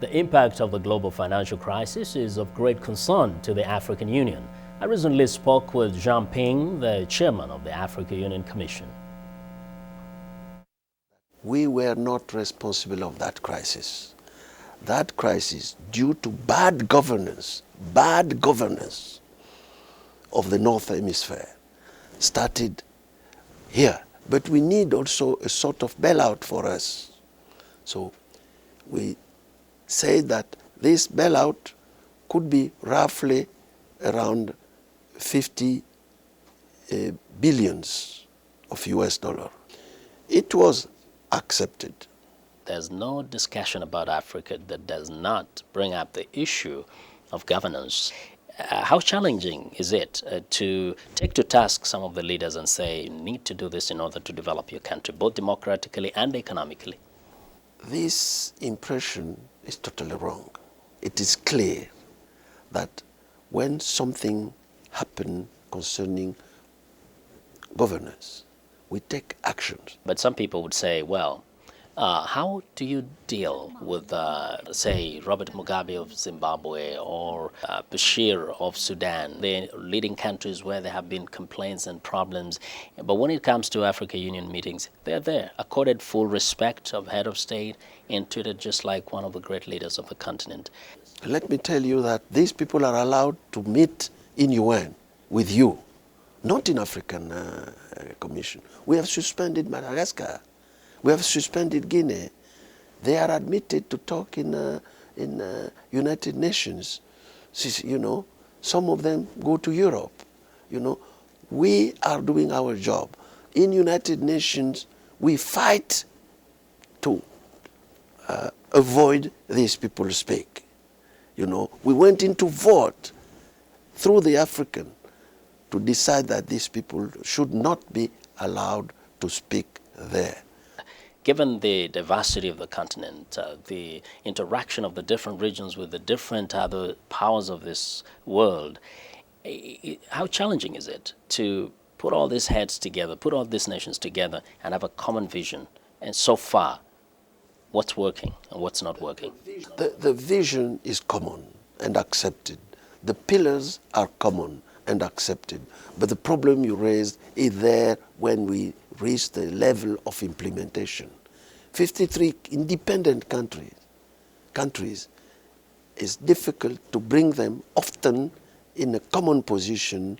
The impact of the global financial crisis is of great concern to the African Union. I recently spoke with Jean Ping, the chairman of the African Union Commission. We were not responsible of that crisis. That crisis, due to bad governance of the North Hemisphere, started here. But we need also a sort of bailout for us. So we say that this bailout could be roughly around 50 billions of US dollar. It was accepted. There's no discussion about Africa that does not bring up the issue of governance. How challenging is it to take to task some of the leaders and say, you need to do this in order to develop your country, both democratically and economically? This impression is totally wrong. It is clear that when something happens concerning governance, we take actions. But some people would say, well, how do you deal with, say, Robert Mugabe of Zimbabwe or Bashir of Sudan? They're leading countries where there have been complaints and problems. But when it comes to African Union meetings, they're there, accorded full respect of head of state and treated just like one of the great leaders of the continent. Let me tell you that these people are allowed to meet in UN with you, not in African Commission. We have suspended Madagascar. We have suspended Guinea. They are admitted to talk in United Nations. You know, some of them go to Europe. You know, we are doing our job. In United Nations, we fight to avoid these people speak. You know, we went into vote through the African to decide that these people should not be allowed to speak there. Given the diversity of the continent, the interaction of the different regions with the different other powers of this world, how challenging is it to put all these heads together, put all these nations together and have a common vision? And so far, what's working and what's not working? The vision is common and accepted. The pillars are common and accepted. But the problem you raised is there when we reach the level of implementation. 53 independent countries, it's difficult to bring them often in a common position,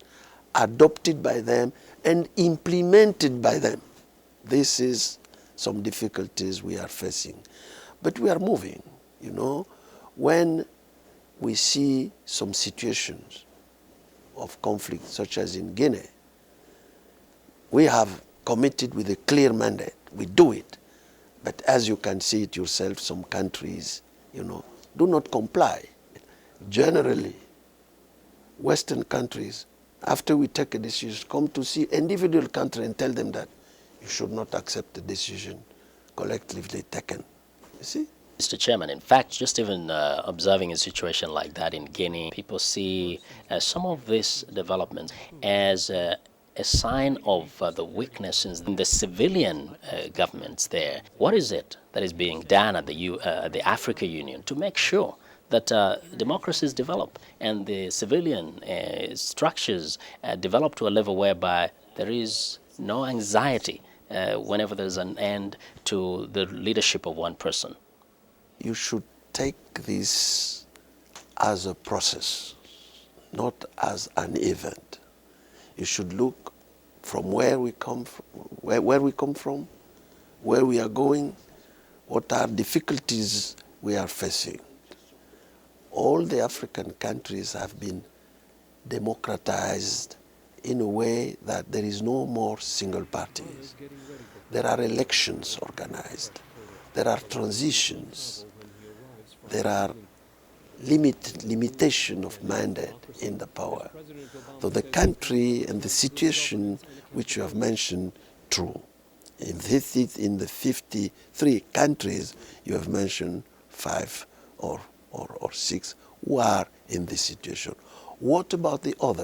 adopted by them and implemented by them. This is some difficulties we are facing. But we are moving, you know. When we see some situations of conflict, such as in Guinea, we have committed with a clear mandate. We do it. But as you can see it yourself, some countries, you know, do not comply. Generally, Western countries, after we take a decision, come to see individual country and tell them that you should not accept the decision collectively taken. You see? Mr. Chairman, in fact, just even observing a situation like that in Guinea, people see some of these developments as a sign of the weaknesses in the civilian governments there. What is it that is being done at the African Union to make sure that democracies develop and the civilian structures develop to a level whereby there is no anxiety whenever there's an end to the leadership of one person? You should take this as a process, not as an event. You should look from where we come from, where we are going, what are difficulties we are facing. All the African countries have been democratized in a way that there is no more single parties. There are elections organized. There are transitions. There are limitation of mandate in the power. So the country and the situation which you have mentioned, true. In the 53 countries, you have mentioned 5 or 6 who are in this situation. What about the others?